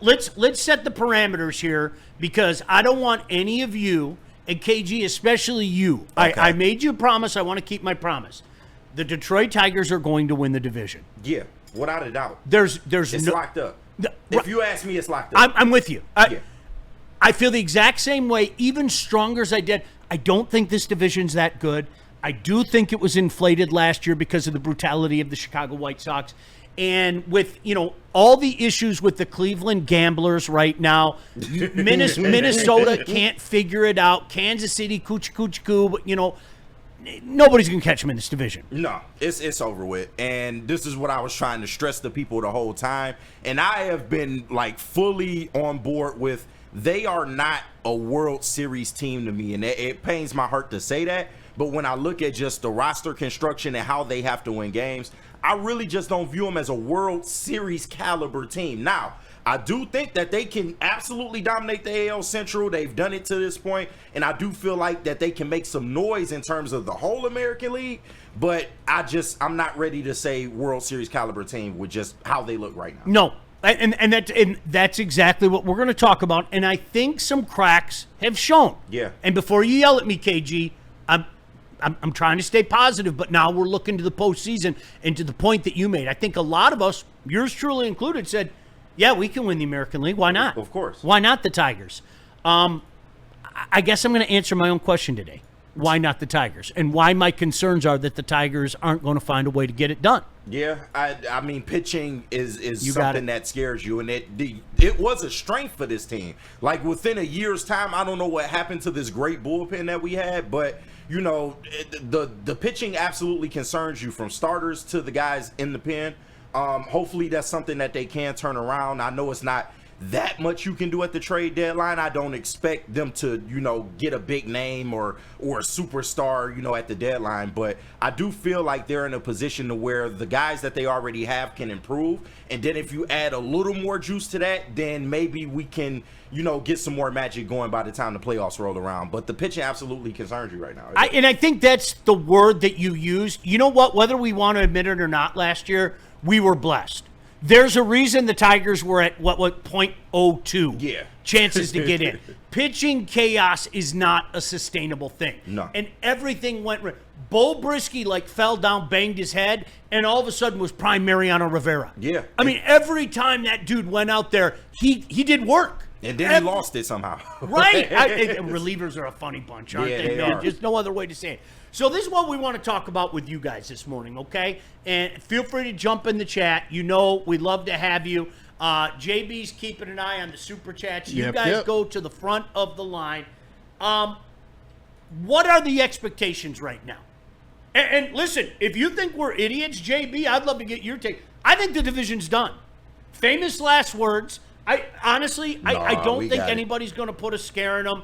let's set the parameters here because I don't want any of you, and KG, especially you. Okay. I made you a promise. I want to keep my promise. The Detroit Tigers are going to win the division. Yeah, without a doubt. It's locked up. If you ask me, it's locked up. I'm with you. I feel the exact same way, even stronger as I did. I don't think this division's that good. I do think it was inflated last year because of the brutality of the Chicago White Sox. And with, all the issues with the Cleveland Gamblers right now, Minnesota can't figure it out. Kansas City, coo, nobody's going to catch them in this division. No, it's over with. And this is what I was trying to stress to people the whole time. And I have been, fully on board with they are not a World Series team to me. And it pains my heart to say that. But when I look at just the roster construction and how they have to win games, I really just don't view them as a World Series caliber team. Now, I do think that they can absolutely dominate the AL Central. They've done it to this point, and I do feel like that they can make some noise in terms of the whole American League, but I'm not ready to say World Series caliber team with just how they look right now. No, and that's exactly what we're going to talk about, and I think some cracks have shown. Yeah. And before you yell at me, KG, I'm trying to stay positive, but now we're looking to the postseason and to the point that you made. I think a lot of us, yours truly included, said, yeah, we can win the American League. Why not? Of course. Why not the Tigers? I guess I'm going to answer my own question today. Why not the Tigers? And why my concerns are that the Tigers aren't going to find a way to get it done. Yeah, I mean, pitching is something that scares you, and it was a strength for this team. Within a year's time, I don't know what happened to this great bullpen that we had, but the pitching absolutely concerns you, from starters to the guys in the pen. Hopefully that's something that they can turn around. I know it's not that much you can do at the trade deadline. I don't expect them to, get a big name or a superstar, at the deadline. But I do feel like they're in a position to where the guys that they already have can improve. And then if you add a little more juice to that, then maybe we can, get some more magic going by the time the playoffs roll around. But the pitching absolutely concerns you right now. I think that's the word that you used. You know what? Whether we want to admit it or not, last year, we were blessed. There's a reason the Tigers were at what 0.02 chances to get in. Pitching chaos is not a sustainable thing. No. And everything went right. Bo Brisky fell down, banged his head, and all of a sudden was prime Mariano Rivera. Yeah. I mean, every time that dude went out there, he did work. And then he lost it somehow. Right. Relievers are a funny bunch, aren't they, man? Are. Just no other way to say it. So this is what we want to talk about with you guys this morning, okay? And feel free to jump in the chat. We'd love to have you. JB's keeping an eye on the super chats. You guys go to the front of the line. What are the expectations right now? And listen, if you think we're idiots, JB, I'd love to get your take. I think the division's done. Famous last words. I don't think anybody's going to put a scare in them.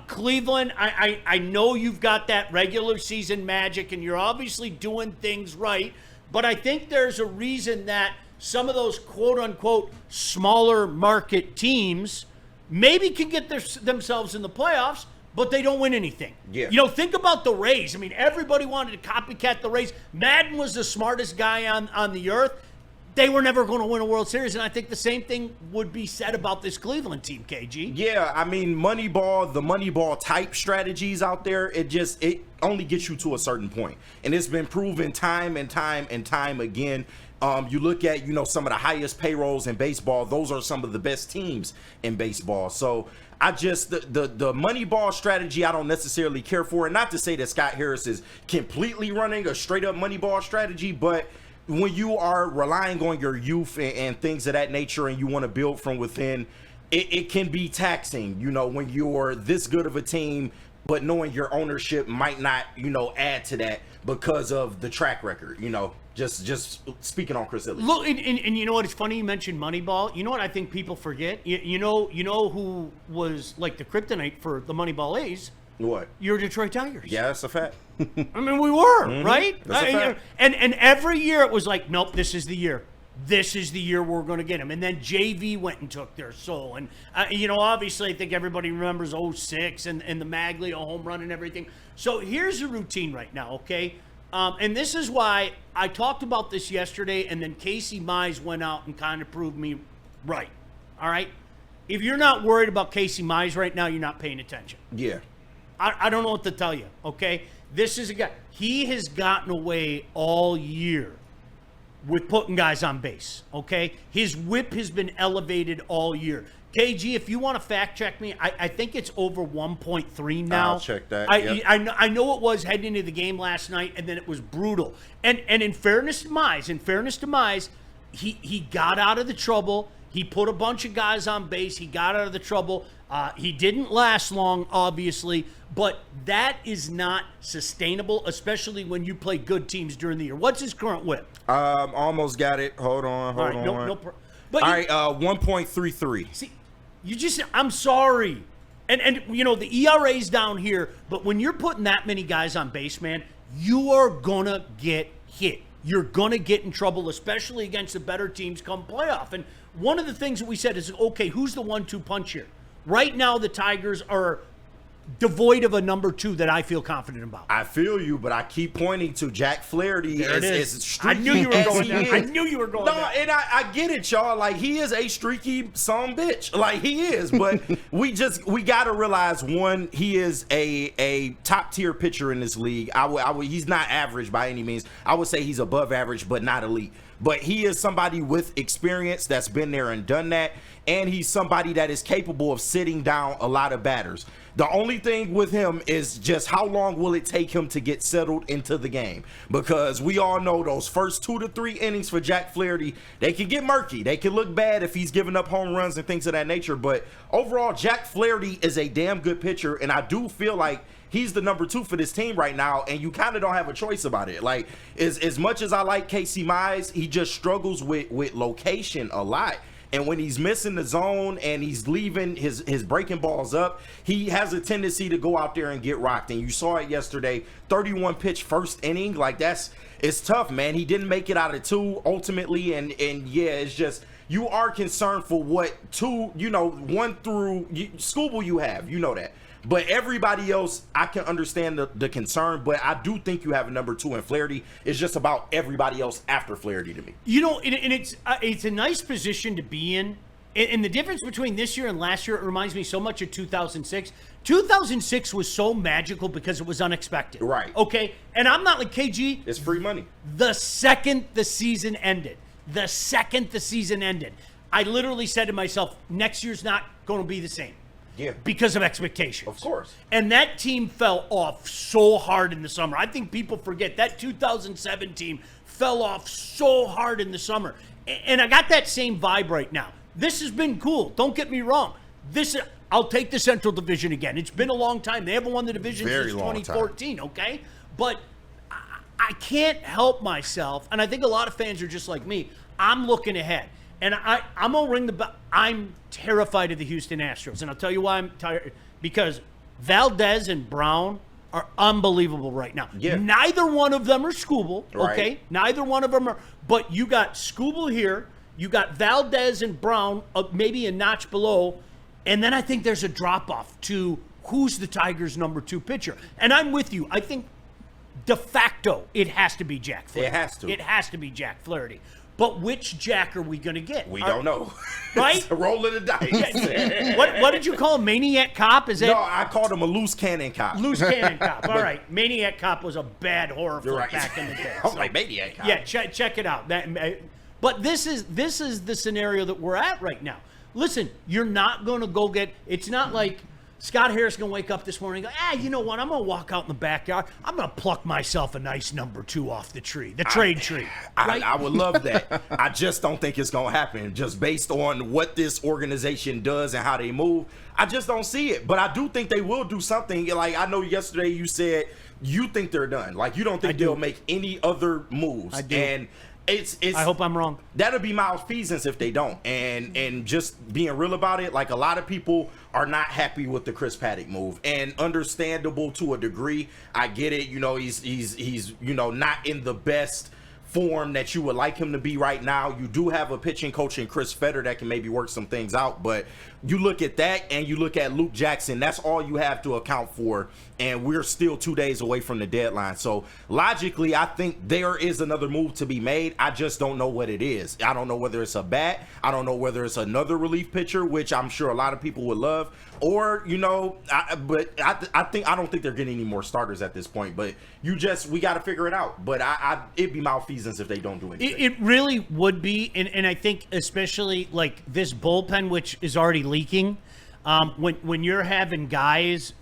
Cleveland, I know you've got that regular season magic and you're obviously doing things right, but I think there's a reason that some of those quote-unquote smaller market teams maybe can get themselves in the playoffs, but they don't win anything. Yeah. Think about the Rays. I mean, everybody wanted to copycat the Rays. Madden was the smartest guy on the earth. They were never going to win a World Series, and I think the same thing would be said about this Cleveland team, KG. Yeah, I mean, the Moneyball type strategies out there, it only gets you to a certain point. And it's been proven time and time and time again. You look at, some of the highest payrolls in baseball, those are some of the best teams in baseball. So the Moneyball strategy, I don't necessarily care for. And not to say that Scott Harris is completely running a straight up Moneyball strategy, but when you are relying on your youth and things of that nature and you want to build from within, it can be taxing, when you're this good of a team, but knowing your ownership might not, add to that because of the track record, just speaking on Chris Illy. Look, and you know what? It's funny you mentioned Moneyball. You know what I think people forget? You know who was like the kryptonite for the Moneyball A's? What? Your Detroit Tigers. Yeah, that's a fact. I mean, we were, right? That's a fact. And every year it was like, nope, this is the year. This is the year we're going to get him. And then JV went and took their soul. And, obviously I think everybody remembers 06 and the Maglio home run and everything. So here's the routine right now, okay? And this is why I talked about this yesterday, and then Casey Mize went out and kind of proved me right. all right? If you're not worried about Casey Mize right now, you're not paying attention. Yeah. I don't know what to tell you, okay? This is a guy. He has gotten away all year with putting guys on base, okay? His whip has been elevated all year. KG, if you want to fact check me, I think it's over 1.3 now. I'll check that. I know it was heading into the game last night, and then it was brutal. And in fairness to Mize, he got out of the trouble. He put a bunch of guys on base. He got out of the trouble. He didn't last long, obviously, but that is not sustainable, especially when you play good teams during the year. What's his current whip? Almost got it. Hold on. All right, 1.33. See, I'm sorry. And you know, the ERA's down here, but when you're putting that many guys on base, man, you are going to get hit. You're going to get in trouble, especially against the better teams come playoff. And one of the things that we said is, okay, who's the 1-2 punch here? Right now, the Tigers are devoid of a number 2 that I feel confident about. I feel you, but I keep pointing to Jack Flaherty. There it is. I knew you were going there. I knew you were going there. No, and I get it, y'all. Like, he is a streaky son bitch. Like, he is. But we got to realize, one, he is a top-tier pitcher in this league. He's not average by any means. I would say he's above average, but not elite. But he is somebody with experience that's been there and done that. And he's somebody that is capable of sitting down a lot of batters. The only thing with him is just how long will it take him to get settled into the game? Because we all know those first 2 to 3 innings for Jack Flaherty, they can get murky. They can look bad if he's giving up home runs and things of that nature. But overall, Jack Flaherty is a damn good pitcher, and I do feel like he's the number 2 for this team right now, and you kind of don't have a choice about it. Like, as much as I like Casey Mize, he just struggles with location a lot. And when he's missing the zone and he's leaving his breaking balls up, he has a tendency to go out there and get rocked. And you saw it yesterday, 31 pitch first inning. Like, it's tough, man. He didn't make it out of 2 ultimately. And yeah, it's just, you are concerned for what 1 through Scooble you have. You know that. But everybody else, I can understand the concern, but I do think you have a number 2 in Flaherty. It's just about everybody else after Flaherty to me. You know, and it's a nice position to be in. And the difference between this year and last year, it reminds me so much of 2006. 2006 was so magical because it was unexpected. Right. Okay? And I'm not like KG. It's free money. The second the season ended, I literally said to myself, next year's not going to be the same. Yeah. Because of expectations. Of course. And that team fell off so hard in the summer. I think people forget that 2007 team fell off so hard in the summer. And I got that same vibe right now. This has been cool. Don't get me wrong. I'll take the Central Division again. It's been a long time. They haven't won the division since 2014, okay? But I can't help myself, and I think a lot of fans are just like me. I'm looking ahead. And I'm going to ring the bell. I'm terrified of the Houston Astros. And I'll tell you why I'm tired. Because Valdez and Brown are unbelievable right now. Yeah. Neither one of them are Scooble, okay? Right. Neither one of them are. But you got Scooble here. You got Valdez and Brown maybe a notch below. And then I think there's a drop-off to who's the Tigers' number 2 pitcher. And I'm with you. I think de facto it has to be Jack Flaherty. It has to. It has to be Jack Flaherty. But which Jack are we going to get? We don't know. Right? It's a roll of the dice. Yeah. What did you call him? Maniac Cop? Is that? No, I called him a loose cannon cop. Loose cannon cop. All right. Maniac Cop was a bad horror flick back in the day. I'm like, Maniac Cop. Yeah, check it out. But this is the scenario that we're at right now. Listen, you're not going to go get – it's not like – Scott Harris going to wake up this morning and go, you know what? I'm going to walk out in the backyard. I'm going to pluck myself a nice number 2 off the tree, the trade tree. Right? I would love that. I just don't think it's going to happen just based on what this organization does and how they move. I just don't see it. But I do think they will do something. Like, I know yesterday you said you think they're done. Like, you don't think they'll make any other moves. I do. And it's I hope I'm wrong. That'll be malfeasance if they don't. And just being real about it, like, a lot of people are not happy with the Chris Paddock move, and understandable to a degree. I get it. You know, he's not in the best form that you would like him to be right now. You do have a pitching coach in Chris Fetter that can maybe work some things out, but you look at that and you look at Luke Jackson, that's all you have to account for, and we're still 2 days away from the deadline. So logically, I think there is another move to be made. I just don't know what it is. I don't know whether it's a bat. I don't know whether it's another relief pitcher, which I'm sure a lot of people would love, or, you know, I don't think they're getting any more starters at this point, but we got to figure it out. But it'd be malfeasance if they don't do anything. It really would be, and I think especially like this bullpen, which is already leaking, when you're having guys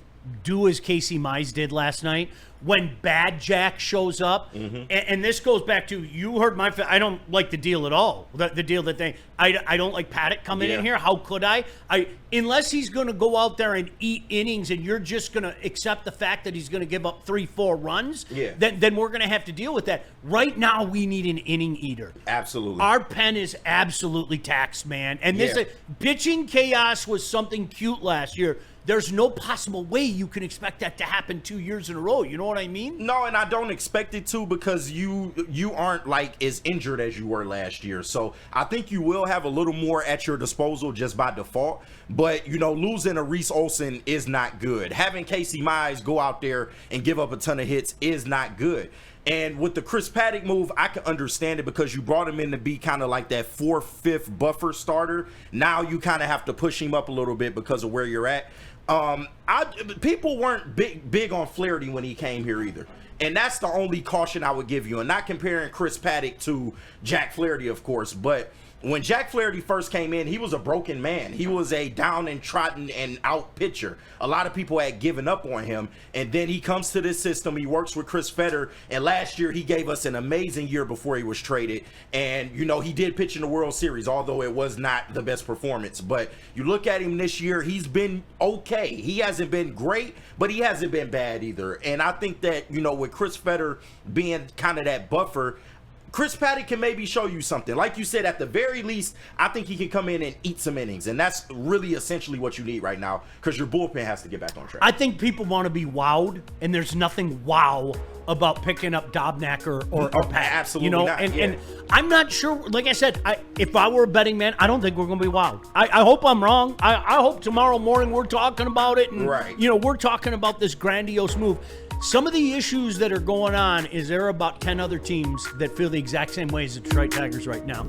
do as Casey Mize did last night, when Bad Jack shows up, and this goes back to, you heard my, I don't like the deal at all. The deal that I don't like Paddock coming in here. How could I? Unless he's going to go out there and eat innings, and you're just going to accept the fact that he's going to give up 3-4 runs, then we're going to have to deal with that. Right now, we need an inning eater. Absolutely. Our pen is absolutely taxed, man. And this pitching chaos was something cute last year. There's no possible way you can expect that to happen 2 years in a row. You know what I mean? No, and I don't expect it to, because you aren't like as injured as you were last year. So I think you will have a little more at your disposal just by default. But, you know, losing a Reese Olson is not good. Having Casey Mize go out there and give up a ton of hits is not good. And with the Chris Paddock move, I can understand it, because you brought him in to be kind of like that 4th, 5th buffer starter. Now you kind of have to push him up a little bit because of where you're at. People weren't big on Flaherty when he came here either. And that's the only caution I would give you. And not comparing Chris Paddock to Jack Flaherty, of course, but when Jack Flaherty first came in, he was a broken man. He was a down and trodden and out pitcher. A lot of people had given up on him. And then he comes to this system. He works with Chris Fetter. And last year, he gave us an amazing year before he was traded. And, you know, he did pitch in the World Series, although it was not the best performance. But you look at him this year, he's been okay. He hasn't been great, but he hasn't been bad either. And I think that, you know, with Chris Fetter being kind of that buffer, Chris Paddock can maybe show you something. Like you said, at the very least, I think he can come in and eat some innings. And that's really essentially what you need right now, because your bullpen has to get back on track. I think people want to be wowed, and there's nothing wow about picking up Dobnak or Paddock. Absolutely, you know, not. And I'm not sure. Like I said, if I were a betting man, I don't think we're going to be wowed. I hope I'm wrong. I hope tomorrow morning we're talking about it, and you know, we're talking about this grandiose move. Some of the issues that are going on is there are about 10 other teams that feel the exact same way as the Detroit Tigers right now.